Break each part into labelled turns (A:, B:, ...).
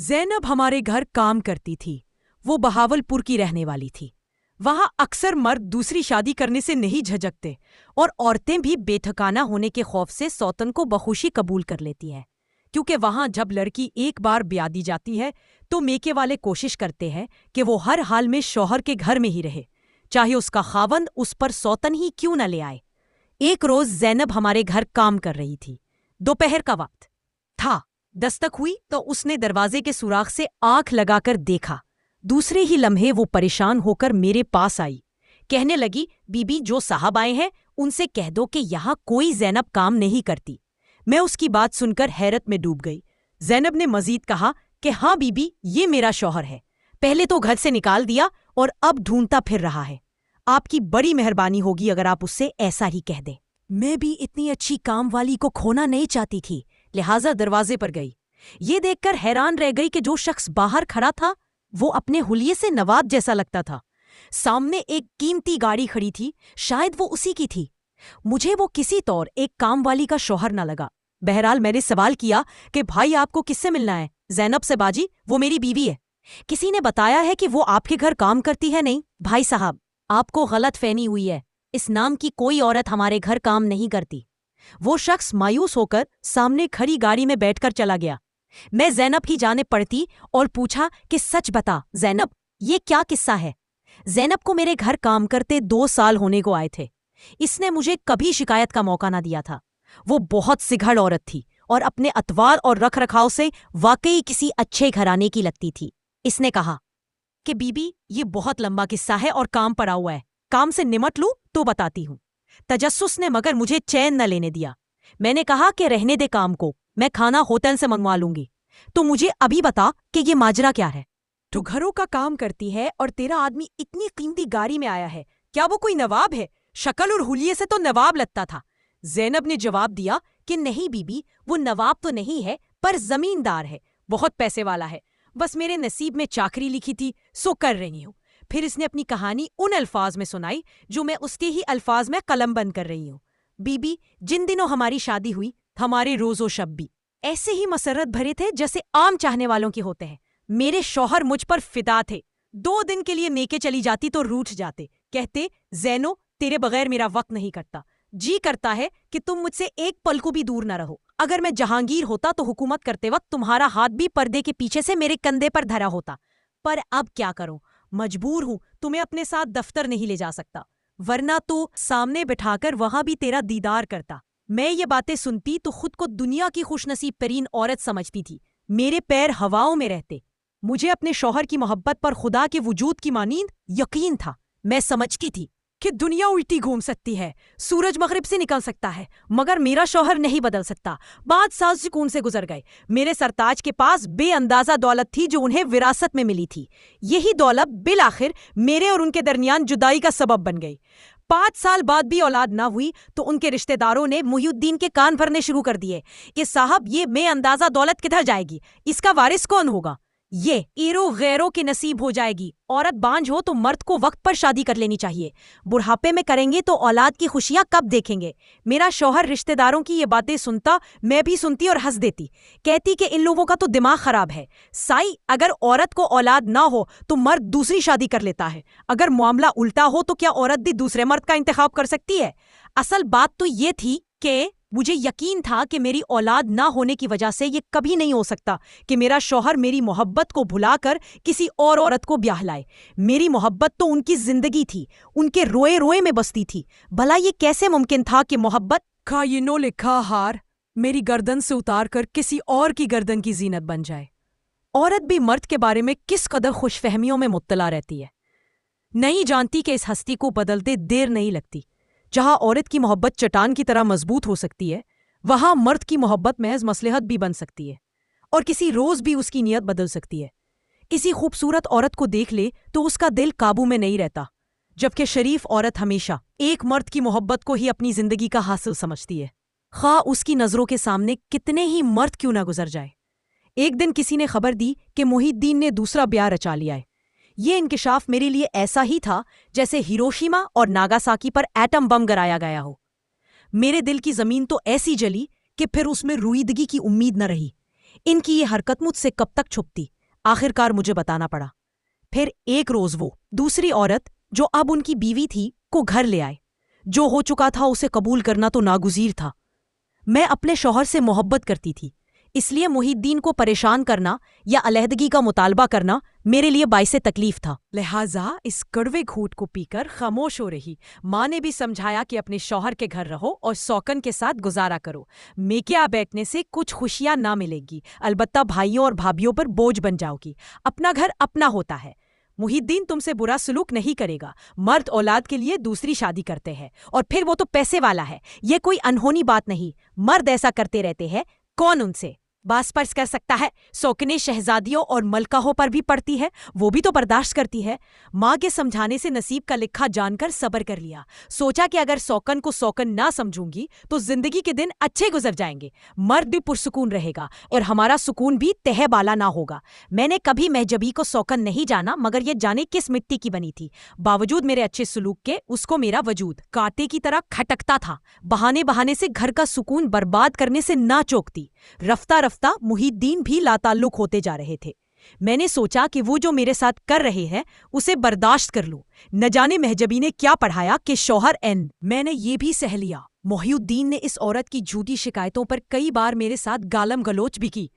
A: زینب ہمارے گھر کام کرتی تھی۔ وہ بہاولپور کی رہنے والی تھی۔ وہاں اکثر مرد دوسری شادی کرنے سے نہیں جھجکتے اور عورتیں بھی بے ٹھکانہ ہونے کے خوف سے سوتن کو بخوشی قبول کر لیتی ہیں، کیونکہ وہاں جب لڑکی ایک بار بیاہ دی جاتی ہے تو میکے والے کوشش کرتے ہیں کہ وہ ہر حال میں شوہر کے گھر میں ہی رہے، چاہے اس کا خاوند اس پر سوتن ہی کیوں نہ لے آئے۔ ایک روز زینب ہمارے گھر کام کر رہی تھی۔ دوپہر کا وقت تھا۔ دستک ہوئی تو اس نے دروازے کے سوراخ سے آنکھ لگا کر دیکھا۔ دوسرے ہی لمحے وہ پریشان ہو کر میرے پاس آئی۔ کہنے لگی، بی بی جو صاحب آئے ہیں ان سے کہہ دو کہ یہاں کوئی زینب کام نہیں کرتی۔ میں اس کی بات سن کر حیرت میں ڈوب گئی۔ زینب نے مزید کہا کہ ہاں بی بی، یہ میرا شوہر ہے، پہلے تو گھر سے نکال دیا اور اب ڈھونڈتا پھر رہا ہے۔ آپ کی بڑی مہربانی ہوگی اگر آپ اس سے ایسا ہی کہہ دیں۔ میں بھی اتنی اچھی کام والی کو کھونا نہیں چاہتی تھی، لہٰذا دروازے پر گئی۔ یہ دیکھ کر حیران رہ گئی کہ جو شخص باہر کھڑا تھا وہ اپنے حلیے سے نواب جیسا لگتا تھا۔ سامنے ایک قیمتی گاڑی کھڑی تھی، شاید وہ اسی کی تھی۔ مجھے وہ کسی طور ایک کام والی کا شوہر نہ لگا۔ بہرحال میں نے سوال کیا کہ بھائی آپ کو کس سے ملنا ہے؟ زینب سے باجی، وہ میری بیوی ہے۔ کسی نے بتایا ہے کہ وہ آپ کے گھر کام کرتی ہے؟ نہیں بھائی صاحب، آپ کو غلط فہمی ہوئی ہے، اس نام کی کوئی عورت ہمارے گھر کام نہیں کرتی۔ وہ شخص مایوس ہو کر سامنے کھڑی گاڑی میں بیٹھ کر چلا گیا۔ میں زینب ہی جانے پڑتی اور پوچھا کہ سچ بتا زینب، یہ کیا قصہ ہے؟ زینب کو میرے گھر کام کرتے 2 سال ہونے کو آئے تھے۔ اس نے مجھے کبھی شکایت کا موقع نہ دیا تھا۔ وہ بہت سگھڑ عورت تھی اور اپنے اتوار اور رکھ رکھاؤ سے واقعی کسی اچھے گھرانے کی لگتی تھی۔ اس نے کہا کہ بی بی، یہ بہت لمبا قصہ ہے اور کام پڑا ہوا ہے، کام سے نمٹ لوں تو بتاتی ہوں۔ تجسس نے مگر مجھے چین نہ لینے دیا۔ میں نے کہا کہ رہنے دے کام کو، میں کھانا ہوٹل سے منگوا لوں گی۔ تو مجھے ابھی بتا کہ یہ ماجرا کیا ہے؟ تو گھروں کا کام کرتی ہے اور تیرا آدمی اتنی قیمتی گاڑی میں آیا ہے، کیا وہ کوئی نواب ہے؟ شکل اور حلیے سے تو نواب لگتا تھا۔ زینب نے جواب دیا کہ نہیں بی بی، وہ نواب تو نہیں ہے پر زمیندار ہے، بہت پیسے والا ہے، بس میرے نصیب میں چاکری لکھی تھی سو کر رہی ہوں۔ پھر اس نے اپنی کہانی ان الفاظ میں سنائی جو میں اس کے ہی الفاظ میں قلم بند کر رہی ہوں۔ بی بی، جن دنوں ہماری شادی ہوئی، ہمارے روز و شب بھی ایسے ہی مسرت بھرے تھے جیسے عام چاہنے والوں کے ہوتے ہیں۔ میرے شوہر مجھ پر فدا تھے۔ 2 دن کے لیے میکے چلی جاتی تو روٹھ جاتے، کہتے زینو تیرے بغیر میرا وقت نہیں کٹتا، جی کرتا ہے کہ تم مجھ سے ایک پل کو بھی دور نہ رہو۔ اگر میں جہانگیر ہوتا تو حکومت کرتے وقت تمہارا ہاتھ بھی پردے کے پیچھے سے میرے کندھے پر دھرا ہوتا، پر اب کیا کروں، مجبور ہوں، تمہیں اپنے ساتھ دفتر نہیں لے جا سکتا، ورنہ تو سامنے بٹھا کر وہاں بھی تیرا دیدار کرتا۔ میں یہ باتیں سنتی تو خود کو دنیا کی خوش نصیب ترین عورت سمجھتی تھی۔ میرے پیر ہواؤں میں رہتے۔ مجھے اپنے شوہر کی محبت پر خدا کے وجود کی مانند یقین تھا۔ میں سمجھتی تھی کہ دنیا الٹی گھوم سکتی ہے، سورج مغرب سے نکل سکتا ہے، مگر میرا شوہر نہیں بدل سکتا۔ 5 سال سکون سے گزر گئے۔ میرے سرتاج کے پاس بے اندازہ دولت تھی جو انہیں وراثت میں ملی تھی۔ یہی دولت بالآخر میرے اور ان کے درمیان جدائی کا سبب بن گئی۔ 5 سال بعد بھی اولاد نہ ہوئی تو ان کے رشتہ داروں نے محی الدین کے کان بھرنے شروع کر دیے کہ صاحب یہ بے اندازہ دولت کدھر جائے گی، اس کا وارث کون ہوگا؟ یہ ایرو غیروں کے نصیب ہو جائے گی۔ عورت بانجھ ہو تو مرد کو وقت پر شادی کر لینی چاہیے، بڑھاپے میں کریں گے تو اولاد کی خوشیاں کب دیکھیں گے؟ میرا شوہر رشتہ داروں کی یہ باتیں سنتا، میں بھی سنتی اور ہنس دیتی، کہتی کہ ان لوگوں کا تو دماغ خراب ہے۔ سائی، اگر عورت کو اولاد نہ ہو تو مرد دوسری شادی کر لیتا ہے، اگر معاملہ الٹا ہو تو کیا عورت بھی دوسرے مرد کا انتخاب کر سکتی ہے؟ اصل بات تو یہ تھی کہ مجھے یقین تھا کہ میری اولاد نہ ہونے کی وجہ سے یہ کبھی نہیں ہو سکتا کہ میرا شوہر میری محبت کو بھلا کر کسی اور عورت کو بیاہ لائے۔ میری محبت تو ان کی زندگی تھی، ان کے روئے روئے میں بستی تھی۔ بھلا یہ کیسے ممکن تھا کہ محبت کا یہ نو لکھا ہار میری گردن سے اتار کر کسی اور کی گردن کی زینت بن جائے؟ عورت بھی مرد کے بارے میں کس قدر خوش فہمیوں میں مبتلا رہتی ہے، نہیں جانتی کہ اس ہستی کو بدلتے دیر نہیں لگتی۔ جہاں عورت کی محبت چٹان کی طرح مضبوط ہو سکتی ہے، وہاں مرد کی محبت محض مصلحت بھی بن سکتی ہے، اور کسی روز بھی اس کی نیت بدل سکتی ہے۔ کسی خوبصورت عورت کو دیکھ لے تو اس کا دل قابو میں نہیں رہتا، جبکہ شریف عورت ہمیشہ ایک مرد کی محبت کو ہی اپنی زندگی کا حاصل سمجھتی ہے، خواہ اس کی نظروں کے سامنے کتنے ہی مرد کیوں نہ گزر جائے۔ ایک دن کسی نے خبر دی کہ محی الدین نے دوسرا بیاہ رچا لیا ہے۔ یہ انکشاف میرے لیے ایسا ہی تھا جیسے ہیروشیما اور ناگاساکی پر ایٹم بم گرایا گیا ہو۔ میرے دل کی زمین تو ایسی جلی کہ پھر اس میں رویدگی کی امید نہ رہی۔ ان کی یہ حرکت مجھ سے کب تک چھپتی؟ آخرکار مجھے بتانا پڑا۔ پھر ایک روز وہ دوسری عورت جو اب ان کی بیوی تھی کو گھر لے آئے۔ جو ہو چکا تھا اسے قبول کرنا تو ناگزیر تھا۔ میں اپنے شوہر سے محبت کرتی تھی، اس لیے محی الدین کو پریشان کرنا یا علیحدگی کا مطالبہ کرنا میرے لیے باعث تکلیف تھا۔ لہٰذا اس کڑوے گھونٹ کو پی کر خاموش ہو رہی۔ ماں نے بھی سمجھایا کہ اپنے شوہر کے گھر رہو اور سوکن کے ساتھ گزارا کرو۔ میکیا بیٹھنے سے کچھ خوشیاں نہ ملے گی، البتہ بھائیوں اور بھابھیوں پر بوجھ بن جاؤ گی۔ اپنا گھر اپنا ہوتا ہے۔ محی الدین تم سے برا سلوک نہیں کرے گا۔ مرد اولاد کے لیے دوسری شادی کرتے ہیں، اور پھر وہ تو پیسے والا ہے۔ یہ کوئی انہونی بات نہیں، مرد ایسا کرتے رہتے ہیں، کون ان سے باس پرس کر سکتا ہے؟ سوکنیں شہزادیوں اور ملکہوں پر بھی پڑتی ہے، وہ بھی تو برداشت کرتی ہے۔ ماں کے سمجھانے سے نصیب کا لکھا جان کر صبر کر لیا۔ سوچا کہ اگر سوکن کو سوکن نہ سمجھوں گی تو زندگی کے دن اچھے گزر جائیں گے، مرد بھی پرسکون رہے گا اور ہمارا سکون بھی تہہ بالا نہ ہوگا۔ میں نے کبھی مہجبی کو سوکن نہیں جانا، مگر یہ جانے کس مٹی کی بنی تھی۔ باوجود میرے اچھے سلوک کے اس کو میرا وجود کانٹے کی طرح کھٹکتا تھا۔ بہانے سے گھر کا سکون برباد کرنے سے نہ چوکتی۔ رفتہ رفتہ محی الدین بھی لاتعلق ہوتے جا رہے تھے۔ میں نے سوچا کہ وہ جو میرے ساتھ کر رہے ہیں اسے برداشت کر لوں۔ نہ جانے مہجبی نے کیا پڑھایا کہ شوہر میں نے یہ بھی سہ لیا۔ محی الدین نے اس عورت کی جھوٹی شکایتوں پر کئی بار میرے ساتھ گالم گلوچ بھی کی،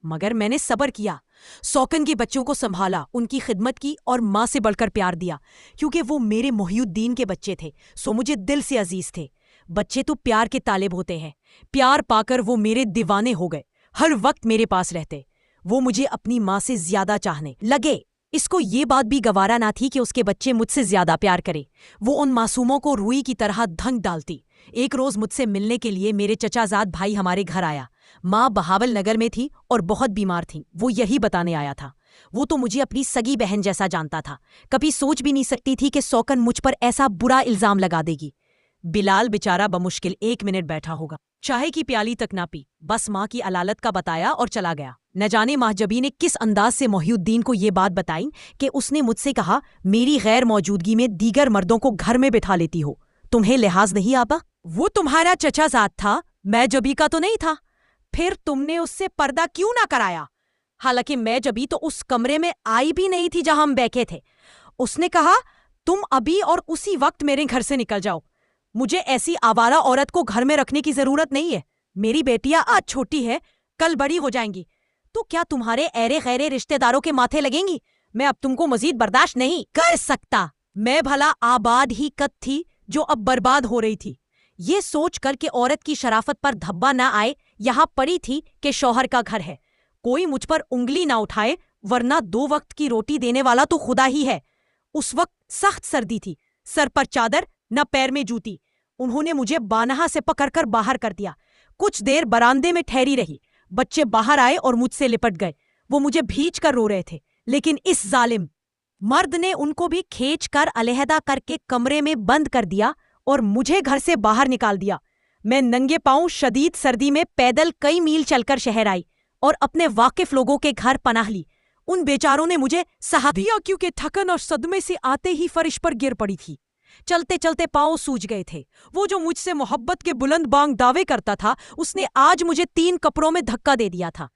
A: مگر میں نے صبر کیا۔ سوکن کے بچوں کو سنبھالا، ان کی خدمت کی اور ماں سے بڑھ کر پیار دیا، کیونکہ وہ میرے محی الدین کے بچے تھے، سو مجھے دل سے عزیز تھے۔ بچے تو پیار کے طالب ہوتے ہیں، پیار پا کر وہ میرے دیوانے ہو گئے، ہر وقت میرے پاس رہتے۔ وہ مجھے اپنی ماں سے زیادہ چاہنے لگے۔ اس کو یہ بات بھی گوارا نہ تھی کہ اس کے بچے مجھ سے زیادہ پیار کرے۔ وہ ان معصوموں کو روئی کی طرح دھنک ڈالتی۔ ایک روز مجھ سے ملنے کے لیے میرے چچا زاد بھائی ہمارے گھر آیا۔ ماں بہاول نگر میں تھی اور بہت بیمار تھیں، وہ یہی بتانے آیا تھا۔ وہ تو مجھے اپنی سگی بہن جیسا جانتا تھا، کبھی سوچ بھی نہیں سکتی تھی کہ سوکن مجھ پر ایسا برا الزام لگا دے گی۔ بلال بیچارہ بمشکل 1 منٹ بیٹھا ہوگا، چائے کی پیالی تک نہ پی، بس ماں کی علالت کا بتایا اور چلا گیا۔ نہ جانے مہجبی نے کس انداز سے محی الدین کو یہ بات بتائی کہ اس نے مجھ سے کہا میری غیر موجودگی میں دیگر مردوں کو گھر میں بٹھا لیتی ہو، تمہیں لحاظ نہیں آتا؟ وہ تمہارا چچا زاد تھا، مہجبی کا تو نہیں تھا، پھر تم نے اس سے پردہ کیوں نہ کرایا؟ حالانکہ مہجبی تو اس کمرے میں آئی بھی نہیں تھی جہاں ہم بیٹھے تھے۔ اس نے کہا تم ابھی اور اسی وقت میرے گھر سے نکل جاؤ، مجھے ایسی آوارہ عورت کو گھر میں رکھنے کی ضرورت نہیں ہے۔ میری بیٹیاں آج چھوٹی ہے، کل بڑی ہو جائیں گی، تو کیا تمہارے ایرے غیرے رشتہ داروں کے ماتھے لگیں گی؟ میں اب تم کو مزید برداشت نہیں کر سکتا۔ میں بھلا آباد ہی قد تھی جو اب برباد ہو رہی تھی۔ یہ سوچ کر کہ عورت کی شرافت پر دھبا نہ آئے، یہاں پڑی تھی کہ شوہر کا گھر ہے، کوئی مجھ پر انگلی نہ اٹھائے، ورنہ 2 وقت کی روٹی دینے والا تو خدا ہی ہے۔ اس وقت سخت سردی تھی، سر پر چادر نہ پیر میں جوتی۔ انہوں نے مجھے بانہا سے پکڑ کر باہر کر دیا۔ کچھ دیر براندے میں ٹھہری رہی، بچے باہر آئے اور مجھ سے لپٹ گئے۔ وہ مجھے بھینچ کر رو رہے تھے، لیکن اس ظالم مرد نے ان کو بھی کھینچ کر علیحدہ کر کے کمرے میں بند کر دیا اور مجھے گھر سے باہر نکال دیا۔ میں ننگے پاؤں شدید سردی میں پیدل کئی میل چل کر شہر آئی اور اپنے واقف لوگوں کے گھر پناہ لی۔ ان بیچاروں نے مجھے سہا دیا کیونکہ تھکن اور صدمے سے آتے ہی فرش پر گر پڑی تھی۔ چلتے چلتے پاؤں سوج گئے تھے۔ وہ جو مجھ سے محبت کے بلند بانگ دعوے کرتا تھا، اس نے آج مجھے 3 کپڑوں میں دھکا دے دیا تھا۔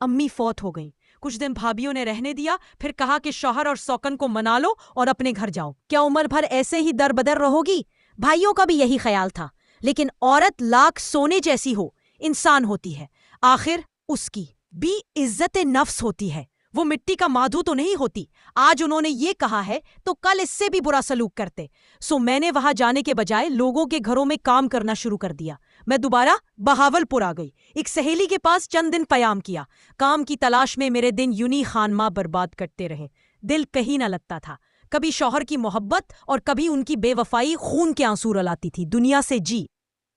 A: امی فوت ہو گئیں، کچھ دن بھابھیوں نے رہنے دیا، پھر کہا کہ شوہر اور سوکن کو منا لو اور اپنے گھر جاؤ۔ کیا عمر بھر ایسے ہی در بدر رہو گی؟ بھائیوں کا بھی یہی خیال تھا، لیکن عورت لاکھ سونے جیسی ہو، انسان ہوتی ہے، آخر اس کی بھی عزت نفس ہوتی ہے، وہ مٹی کا مادھو تو نہیں ہوتی۔ آج انہوں نے یہ کہا ہے تو کل اس سے بھی برا سلوک کرتے، سو میں نے وہاں جانے کے بجائے لوگوں کے گھروں میں کام کرنا شروع کر دیا۔ میں دوبارہ بہاول پور آ گئی، ایک سہیلی کے پاس چند دن قیام کیا۔ کام کی تلاش میں میرے دن یونی خان ماں برباد کرتے رہے، دل کہیں نہ لگتا تھا۔ کبھی شوہر کی محبت اور کبھی ان کی بے وفائی خون کے آنسو رلاتی تھی۔ دنیا سے جی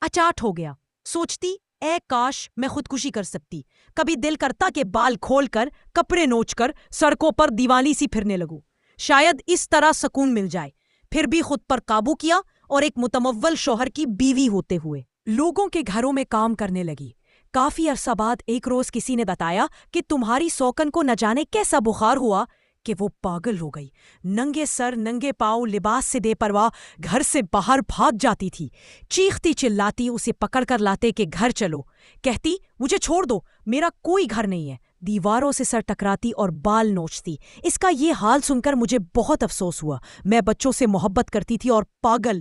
A: اچاٹ ہو گیا، سوچتی اے کاش میں خودکشی کر سکتی۔ کبھی دل کرتا کہ بال کھول کر کپڑے نوچ کر سڑکوں پر دیوالی سی پھرنے لگوں، شاید اس طرح سکون مل جائے۔ پھر بھی خود پر قابو کیا اور ایک متمول شوہر کی بیوی ہوتے ہوئے لوگوں کے گھروں میں کام کرنے لگی۔ کافی عرصہ بعد ایک روز کسی نے بتایا کہ تمہاری سوکن کو نہ جانے کیسا بخار ہوا کہ وہ پاگل ہو گئی، ننگے سر ننگے پاؤں لباس سے بے پرواہ گھر سے باہر بھاگ جاتی تھی۔ چیختی چلاتی اسے پکڑ کر لاتے کہ گھر چلو، کہتی مجھے چھوڑ دو، میرا کوئی گھر نہیں ہے، دیواروں سے سر ٹکراتی اور بال نوچتی۔ اس کا یہ حال سن کر مجھے بہت افسوس ہوا۔ میں بچوں سے محبت کرتی تھی اور پاگل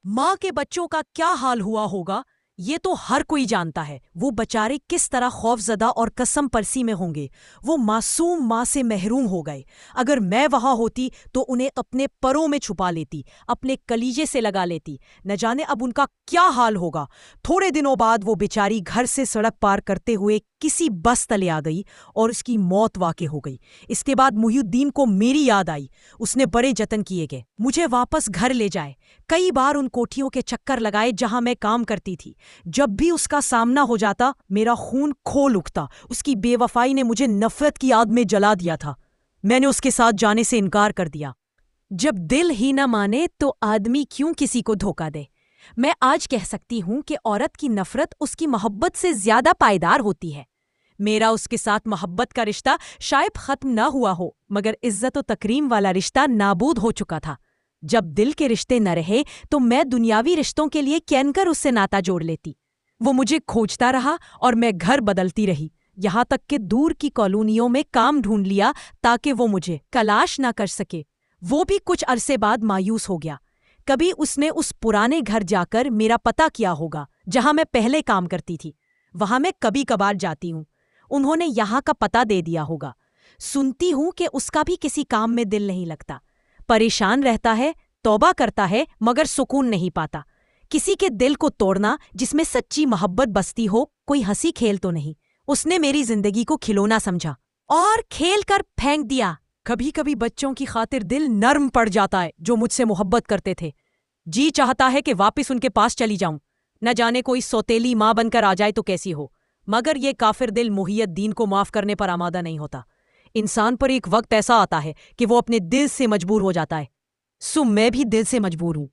A: ماں کے بچوں کا کیا حال ہوا ہوگا یہ تو ہر کوئی جانتا ہے۔ وہ بچارے کس طرح خوف زدہ اور قسم پرسی میں ہوں گے۔ وہ معصوم ماں سے محروم ہو گئے۔ اگر میں وہاں ہوتی تو انہیں اپنے پروں میں چھپا لیتی، اپنے کلیجے سے لگا لیتی۔ نہ جانے اب ان کا کیا حال ہوگا۔ تھوڑے دنوں بعد وہ بیچاری گھر سے سڑک پار کرتے ہوئے کسی بس تلے آ گئی اور اس کی موت واقع ہو گئی۔ اس کے بعد محی الدین کو میری یاد آئی۔ اس نے بڑے جتن کیے گئے مجھے واپس گھر لے جائے۔ کئی بار ان کوٹھیوں کے چکر لگائے جہاں میں کام کرتی تھی۔ جب بھی اس کا سامنا ہو جاتا میرا خون کھول اٹھتا۔ اس کی بے وفائی نے مجھے نفرت کی آگ میں جلا دیا تھا۔ میں نے اس کے ساتھ جانے سے انکار کر دیا۔ جب دل ہی نہ مانے تو آدمی کیوں کسی کو دھوکہ دے؟ میں آج کہہ سکتی ہوں کہ عورت کی نفرت اس کی محبت سے زیادہ پائیدار ہوتی ہے۔ میرا اس کے ساتھ محبت کا رشتہ شاید ختم نہ ہوا ہو، مگر عزت و تکریم والا رشتہ نابود ہو چکا تھا۔ جب دل کے رشتے نہ رہے تو میں دنیاوی رشتوں کے لیے کین کر اس سے ناتا جوڑ لیتی۔ وہ مجھے کھوجتا رہا اور میں گھر بدلتی رہی، یہاں تک کہ دور کی کالونیوں میں کام ڈھونڈ لیا تاکہ وہ مجھے تلاش نہ کر سکے۔ وہ بھی کچھ عرصے بعد مایوس ہو گیا۔ کبھی اس نے اس پرانے گھر جا کر میرا پتہ کیا ہوگا جہاں میں پہلے کام کرتی تھی۔ وہاں میں کبھی کبھار جاتی ہوں۔ انہوں نے یہاں کا پتہ دے دیا ہوگا۔ سنتی ہوں کہ اس کا بھی کسی کام میں دل نہیں لگتا، پریشان رہتا ہے، توبہ کرتا ہے مگر سکون نہیں پاتا۔ کسی کے دل کو توڑنا جس میں سچی محبت بستی ہو کوئی ہنسی کھیل تو نہیں۔ اس نے میری زندگی کو کھلونا سمجھا اور کھیل کر پھینک دیا۔ کبھی کبھی بچوں کی خاطر دل نرم پڑ جاتا ہے جو مجھ سے محبت کرتے تھے۔ جی چاہتا ہے کہ واپس ان کے پاس چلی جاؤں، نہ جانے کوئی سوتیلی ماں بن کر آ جائے تو کیسی ہو، مگر یہ کافر دل محی الدین کو معاف کرنے پر آمادہ نہیں ہوتا۔ انسان پر ایک وقت ایسا آتا ہے کہ وہ اپنے دل سے مجبور ہو جاتا ہے۔ میں بھی دل سے مجبور ہوں۔